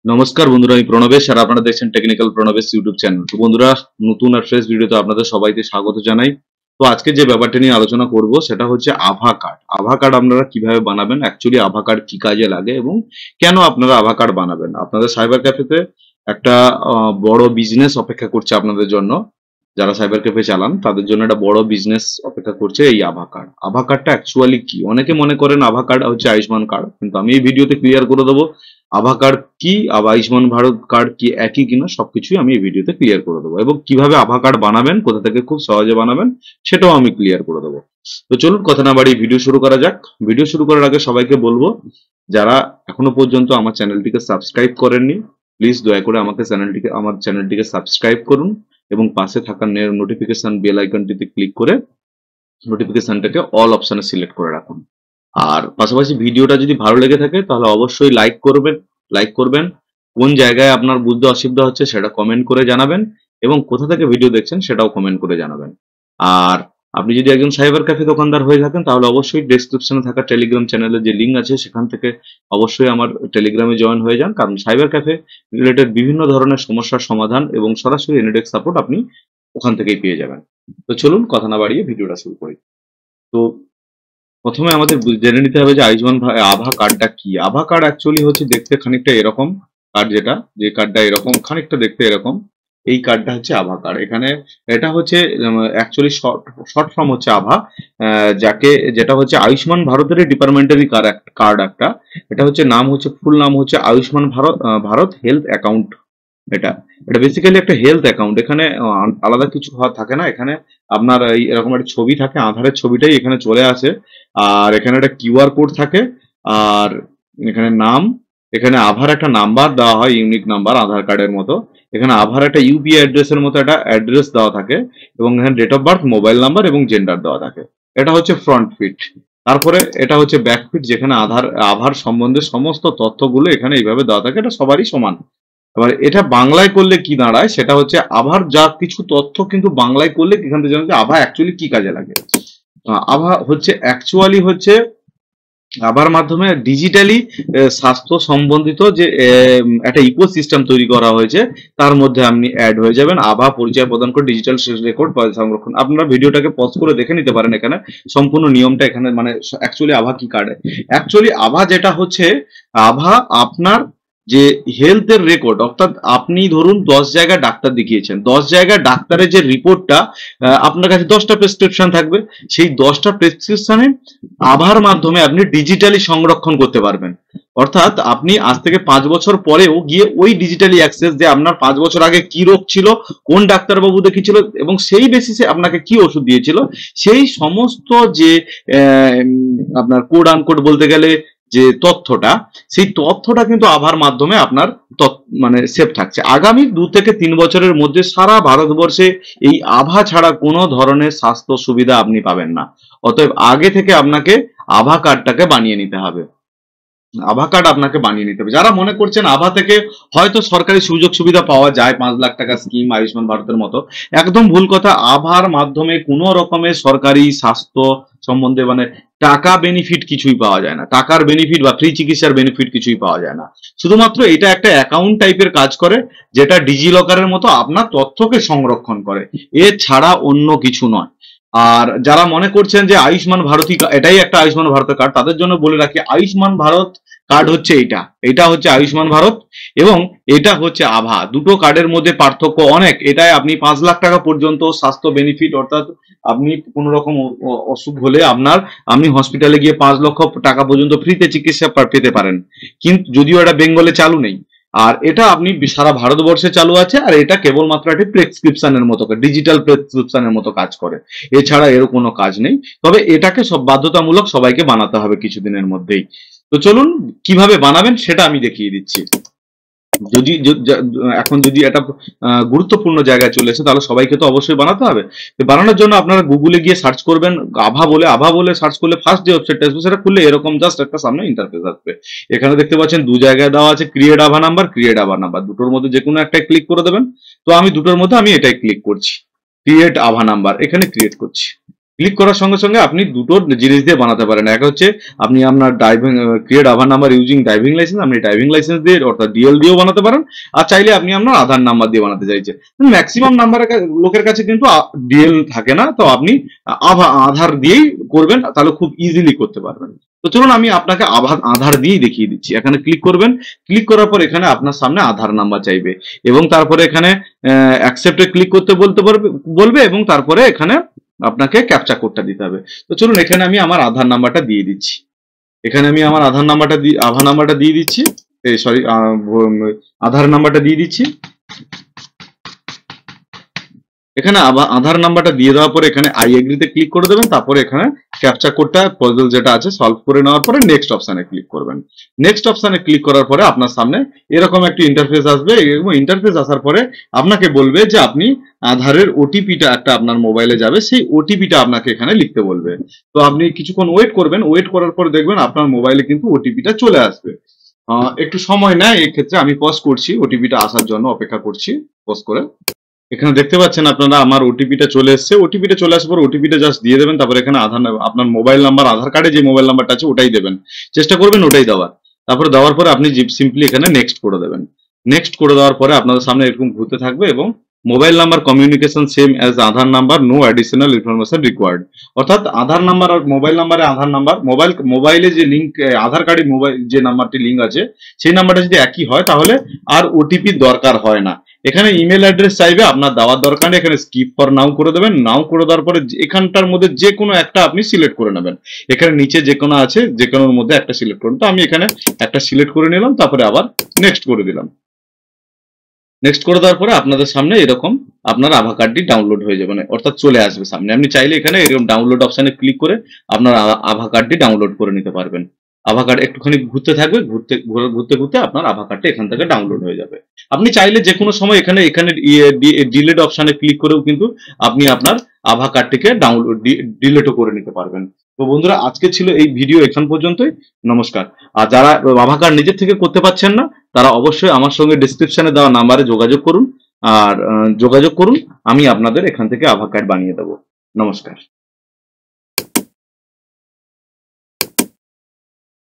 নমস্কার বন্ধুরা, আমি প্রণবেশ আর আপনারা দেখছেন টেকনিক্যাল প্রণবেশ ইউটিউব চ্যানেল। তো বন্ধুরা, নতুন আর ফ্রেশ ভিডিওতে আপনাদের সবাইকে স্বাগত জানাই। তো আজকে যে ব্যাপারটা নিয়ে আলোচনা করব সেটা হচ্ছে আভা কার্ড। আভা কার্ড আপনারা কিভাবে বানাবেন, অ্যাকচুয়ালি আভা কার্ড কি কাজে লাগে এবং কেন আপনারা আভা কার্ড বানাবেন। আপনাদের সাইবার ক্যাফেতে একটা বড় বিজনেস অপেক্ষা করছে আপনাদের জন্য। যারা সাইবার ক্যাফে চালান তাদের জন্য একটা বড় বিজনেস অপেক্ষা করছে এই আভা কার্ড। আভা কার্ডটা অ্যাকচুয়ালি কি? অনেকে মনে করেন আভা কার্ড হচ্ছে আয়ুষ্মান কার্ড, কিন্তু আমি এই ভিডিওতে ক্লিয়ার করে দেবো আভা কার্ড কি, আবার আয়ুষ্মান ভারত কার্ড কি একই কিনা সবকিছুই আমি এই ভিডিওতে ক্লিয়ার করে দেবো, এবং কিভাবে আভা কার্ড বানাবেন, কোথা থেকে খুব সহজে বানাবেন সেটাও আমি ক্লিয়ার করে দেবো। তো চলুন কথা না বাড়িয়ে ভিডিও শুরু করা যাক। ভিডিও শুরু করার আগে সবাইকে বলবো, যারা এখনো পর্যন্ত আমার চ্যানেলটিকে সাবস্ক্রাইব করেননি, প্লিজ দয়া করে আমার চ্যানেলটিকে সাবস্ক্রাইব করুন এবং পাশে থাকা নোটিফিকেশন বেল আইকনটিতে ক্লিক করে নোটিফিকেশনটাকে অল অপশনে সিলেক্ট করে রাখুন। আর পাশাপাশি ভিডিওটা যদি ভালো লেগে থাকে তাহলে অবশ্যই লাইক করবেন। কোন জায়গায় আপনার বুঝতে অসুবিধা হচ্ছে সেটা কমেন্ট করে জানাবেন, এবং কোথা থেকে ভিডিও দেখছেন সেটাও কমেন্ট করে জানাবেন। আর আপনি যদি একজন সাইবার ক্যাফে দোকানদার হয়ে থাকেন তাহলে অবশ্যই ডেসক্রিপশনে থাকা টেলিগ্রাম চ্যানেলের যে লিঙ্ক আছে সেখান থেকে অবশ্যই আমার টেলিগ্রামে জয়েন হয়ে যান, কারণ সাইবার ক্যাফে রিলেটেড বিভিন্ন ধরনের সমস্যার সমাধান এবং সরাসরি এনিডেক্স সাপোর্ট আপনি ওখান থেকেই পেয়ে যাবেন। তো চলুন কথা না বাড়িয়ে ভিডিওটা শুরু করি। তো প্রথমে আমাদের জেনে নিতে হবে যে আভা কার্ডটা কি। আভা কার্ড অ্যাকচুয়ালি হচ্ছে দেখতে খানিকটা এরকম কার্ড, যে কার্ডটা এরকম খানিকটা দেখতে এরকম, এই কার্ডটা হচ্ছে আভা কার্ড। এখানে এটা হচ্ছে অ্যাকচুয়ালি শর্ট ফর্ম হচ্ছে আভা, যেটা হচ্ছে আয়ুষ্মান ভারতের ডিপার্টমেন্টারি কার্ড একটা। এটা হচ্ছে ফুল নাম হচ্ছে আয়ুষ্মান ভারত হেলথ অ্যাকাউন্ট। এটা এটা বেসিক্যালি একটা হেলথ অ্যাকাউন্ট। এখানে আলাদা কিছু থাকে না। এখানে আপনার এরকম একটা ছবি থাকে, আধারের ছবিটাই এখানে চলে আসে। আর এখানে একটা কিউআর কোড থাকে। আর এখানে নাম, এখানে আধার একটা নাম্বার দেওয়া হয়, ইউনিক নাম্বার আধার কার্ডের মতো। এখানে আধার একটা ইউপিআই অ্যাড্রেসের মতো একটা অ্যাড্রেস দেওয়া থাকে, এবং এখানে date of birth, mobile number এবং জেন্ডার দেওয়া থাকে। এটা হচ্ছে ফ্রন্ট ফিট। তারপরে এটা হচ্ছে ব্যাক ফিট, যেখানে আধার সম্বন্ধে সমস্ত তথ্যগুলো এখানে এইভাবে দেওয়া থাকে। এটা সবারই সমান। এবার এটা বাংলায় করলে কি দাঁড়ায় সেটা হচ্ছে আভার যা কিছু তথ্য কিন্তু বাংলায় করলে এখান থেকে জানা যায় আভা অ্যাকচুয়ালি কি কাজে লাগে। আভা হচ্ছে অ্যাকচুয়ালি হচ্ছে আভার মাধ্যমে ডিজিটালি স্বাস্থ্য সম্বন্ধিত যে একটা ইকোসিস্টেম তৈরি করা হয়েছে, তার মধ্যে আপনি অ্যাড হয়ে যাবেন। আভা পরিচয় প্রদান করে ডিজিটাল রেকর্ড সংরক্ষণ। আপনারা ভিডিওটাকে পজ করে দেখে নিতে পারেন, এখানে সম্পূর্ণ নিয়মটা এখানে, মানে অ্যাকচুয়ালি আভা কি কার্ডে। অ্যাকচুয়ালি আভা যেটা হচ্ছে, আভা আপনার যে হেলথের রেকর্ড, অর্থাৎ আপনি ধরুন 10 জায়গায় ডাক্তার দেখিয়েছেন, 10 জায়গায় ডাক্তারের যে রিপোর্টটা, আপনার কাছে 10টা প্রেসক্রিপশন থাকবে। সেই 10টা প্রেসক্রিপশনে আভার মাধ্যমে আপনি ডিজিটালি সংরক্ষণ করতে পারবেন। অর্থাৎ আপনি আজ থেকে 5 বছর পরেও গিয়ে ওই ডিজিটালি অ্যাক্সেস, যে আপনার 5 বছর আগে কি রোগ ছিল, কোন ডাক্তারবাবু দেখিয়েছিল এবং সেই বেসিসে আপনাকে কি ওষুধ দিয়েছিল, সেই সমস্ত যে আপনার কোড আনকোড বলতে গেলে যে তথ্যটা, সেই তথ্যটা কিন্তু আভার মাধ্যমে আপনার মানে সেভ থাকছে। আগামী 2 থেকে 3 বছরের মধ্যে সারা ভারতবর্ষে এই আভা ছাড়া কোনো ধরনের স্বাস্থ্য সুবিধা আপনি পাবেন না। অতএব আগে থেকে আপনাকে আভা কার্ডটাকে বানিয়ে নিতে হবে। আভা কার্ড আপনাকে বানিয়ে নিতে হবে। যারা মনে করছেন আভা থেকে হয়তো সরকারি সুযোগ সুবিধা পাওয়া যায়, 5 লাখ টাকা স্কিম আয়ুষ্মান ভারতের মতো, একদম ভুল কথা। আভার মাধ্যমে কোনো রকমের সরকারি স্বাস্থ্য সম্বন্ধে মানে টাকা বেনিফিট কিছুই পাওয়া যায় না। টাকার বেনিফিট বা ফ্রি চিকিৎসার বেনিফিট কিছুই পাওয়া যায় না। শুধুমাত্র এটা একটা অ্যাকাউন্ট টাইপের কাজ করে, যেটা ডিজি লকারের মতো আপনার তথ্যকে সংরক্ষণ করে, এছাড়া অন্য কিছু নয়। আর যারা মনে করছেন যে আয়ুষ্মান ভারতী এটাই একটা আয়ুষ্মান ভারতের কার্ড, তাদের জন্য বলে রাখি, আয়ুষ্মান ভারত কার্ড হচ্ছে এটা হচ্ছে আয়ুষ্মান ভারত, এবং এটা হচ্ছে আভা। দুটো কার্ডের মধ্যে পার্থক্য অনেক। এটাই আপনি 5 লাখ টাকা পর্যন্ত স্বাস্থ্য বেনিফিট, অর্থাৎ আপনি কোন রকম অসুখ হলে আপনি হসপিটালে গিয়ে 5 লক্ষ টাকা পর্যন্ত ফ্রিতে চিকিৎসা পেতে পারেন, কিন্তু যদিও এটা বেঙ্গলে চালু নেই। আর এটা আপনি সারা ভারতবর্ষে চালু আছে, আর এটা কেবলমাত্র একটি প্রেসক্রিপশনের মতো, ডিজিটাল প্রেসক্রিপশনের মতো কাজ করে, এছাড়া এর কোনো কাজ নেই। তবে এটাকে সব বাধ্যতামূলক সবাইকে বানাতে হবে কিছুদিনের মধ্যেই। তো চলুন কিভাবে বানাবেন সেটা আমি দেখিয়ে দিচ্ছি। এখন যদি এটা গুরুত্বপূর্ণ জায়গায় চলে এসে, তাহলে সবাইকে তো অবশ্যই বানাতে হবে। তো বানানোর জন্য আপনারা গুগলে গিয়ে সার্চ করবেন, আভা বলে সার্চ করলে ফার্স্ট যে ওয়েবসাইটটা আসবে সেটা খুললে এরকম জাস্ট একটা সামনে ইন্টারফেস আসবে। এখানে দেখতে পাচ্ছেন 2 জায়গায় দেওয়া আছে ক্রিয়েট আভা নাম্বার, দুটোর মধ্যে যে কোনো একটা ক্লিক করে দেবেন। তো আমি দুটোর মধ্যে এটাই ক্লিক করছি, ক্রিয়েট আভা নাম্বার, এখানে ক্রিয়েট করছি। ক্লিক করার সঙ্গে সঙ্গে আপনি দুটো জিনিস দিয়ে বানাতে পারেন। এক হচ্ছে আপনি আপনার ড্রাইভিং ক্রিয়েট আধার নাম্বার ইউজিং ড্রাইভিং লাইসেন্স, আপনি ড্রাইভিং লাইসেন্স দিয়ে অর্থাৎ ডিএল দিয়েও বানাতে পারেন। আর চাইলে আপনি আপনার আধার নাম্বার দিয়ে বানাতে চাইছেন। ম্যাক্সিমাম লোকের কাছে কিন্তু ডিএল থাকে না, তো আপনি আধার দিয়েই করবেন, তাহলে খুব ইজিলি করতে পারবেন। তো চলুন আমি আপনাকে আধার দিয়েই দেখিয়ে দিচ্ছি। এখানে ক্লিক করবেন, ক্লিক করার পর এখানে আপনার সামনে আধার নাম্বার চাইবে এবং তারপরে এখানে অ্যাকসেপ্টে ক্লিক করতে বলবে এবং তারপরে এখানে আপনাকে ক্যাপচা কোডটা দিতে হবে। তো চলুন এখানে আমি আমার আধার নাম্বারটা দিয়ে দিচ্ছি। এখানে আমি আমার আধার নাম্বারটা দিয়ে দিচ্ছি, আধার নাম্বারটা দিয়ে দিচ্ছি। এখানে আধার নাম্বারটা দিয়ে দেওয়ার পরে এখানে আই এগ্রিতে ক্লিক করে দেবেন। তারপরে এখানে ক্যাপচা কোডটা পজল যেটা আছে সলভ করে নেওয়ার পরে নেক্সট অপশনে ক্লিক করবেন। নেক্সট অপশনে ক্লিক করার পরে আপনার সামনে এরকম একটা ইন্টারফেস আসবে এবং ইন্টারফেস আসার পরে আপনাকে বলবে যে আপনি আধারের ওটিপিটা একটা আপনার মোবাইলে যাবে, সেই ওটিপিটা আপনাকে এখানে লিখতে বলবে। তো আপনি কিছুক্ষণ ওয়েট করবেন, ওয়েট করার পরে দেখবেন আপনার মোবাইলে কিন্তু ওটিপিটা চলে আসবে। একটু সময় নেয়, এই ক্ষেত্রে আমি পজ করছি, ওটিপিটা আসার জন্য অপেক্ষা করছি পজ করে। এখানে দেখতে পাচ্ছেন আপনারা আমার ওটিপিটা চলে এসেছে। ওটিপিটা চলে আসার পর ওটিপিটা জাস্ট দিয়ে দেবেন। তারপর এখানে আপনার মোবাইল নাম্বার, আধার কার্ডে যে মোবাইল নাম্বারটা আছে ওটাই দেবেন, চেষ্টা করবেন ওটাই দেওয়ার। তারপরে দেওয়ার পরে আপনি সিম্পলি এখানে নেক্সট করে দেবেন। নেক্সট করে দেওয়ার পরে আপনাদের সামনে এরকম ঘুরতে থাকবে এবং mobile number communication same as Aadhaar number, no additional information required. অর্থাৎ আধার নাম্বার আর মোবাইল নাম্বারে আধার নাম্বার, মোবাইলে যে লিঙ্ক, আধার কার্ডে মোবাইল যে নাম্বারটি লিঙ্ক আছে সেই নাম্বারটা যদি একই হয় তাহলে আর ওটিপির দরকার হয় না। এখানে ইমেল অ্যাড্রেস চাইবে, আপনার দেওয়ার দরকার নেই। এখানে স্কিপ ফর নাও করে দেবেন। নাও করে দেওয়ার পরে এখানটার মধ্যে যে কোনো একটা আপনি সিলেক্ট করে নেবেন। এখানে নিচে যে কোনো আছে, যে কোনোর মধ্যে একটা সিলেক্ট করুন। তো আমি এখানে একটা সিলেক্ট করে নিলাম, তারপরে আবার নেক্সট করে দিলাম। নেক্সট করে দেওয়ার পরে আপনাদের সামনে এরকম আপনার আধার কার্ডটি ডাউনলোড হয়ে যাবে, অর্থাৎ চলে আসবে সামনে। আপনি চাইলে এখানে এরকম ডাউনলোড অপশনে ক্লিক করে আপনার আধার কার্ডটি ডাউনলোড করে নিতে পারবেন। আধার কার্ড একটুখানি ঘুরতে থাকবে, ঘুরতে ঘুরতে আপনার আধার কার্ডটা এখান থেকে ডাউনলোড হয়ে যাবে। আপনি চাইলে যে কোনো সময় এখানে ডিলিট অপশনে ক্লিক করেও কিন্তু আপনি আপনার আধার কার্ডটিকে ডিলিটও করে নিতে পারবেন। তো বন্ধুরা, আজকে ছিল এই ভিডিও এখান পর্যন্তই। নমস্কার। আর যারা আধার কার্ড নিজের থেকে করতে পারছেন না তারা অবশ্যই আমার সঙ্গে ডিসক্রিপশনে দেওয়া নাম্বারে যোগাযোগ করুন। আর যোগাযোগ করুন, আমি আপনাদের এখান থেকে আধার কার্ড বানিয়ে দেবো। নমস্কার।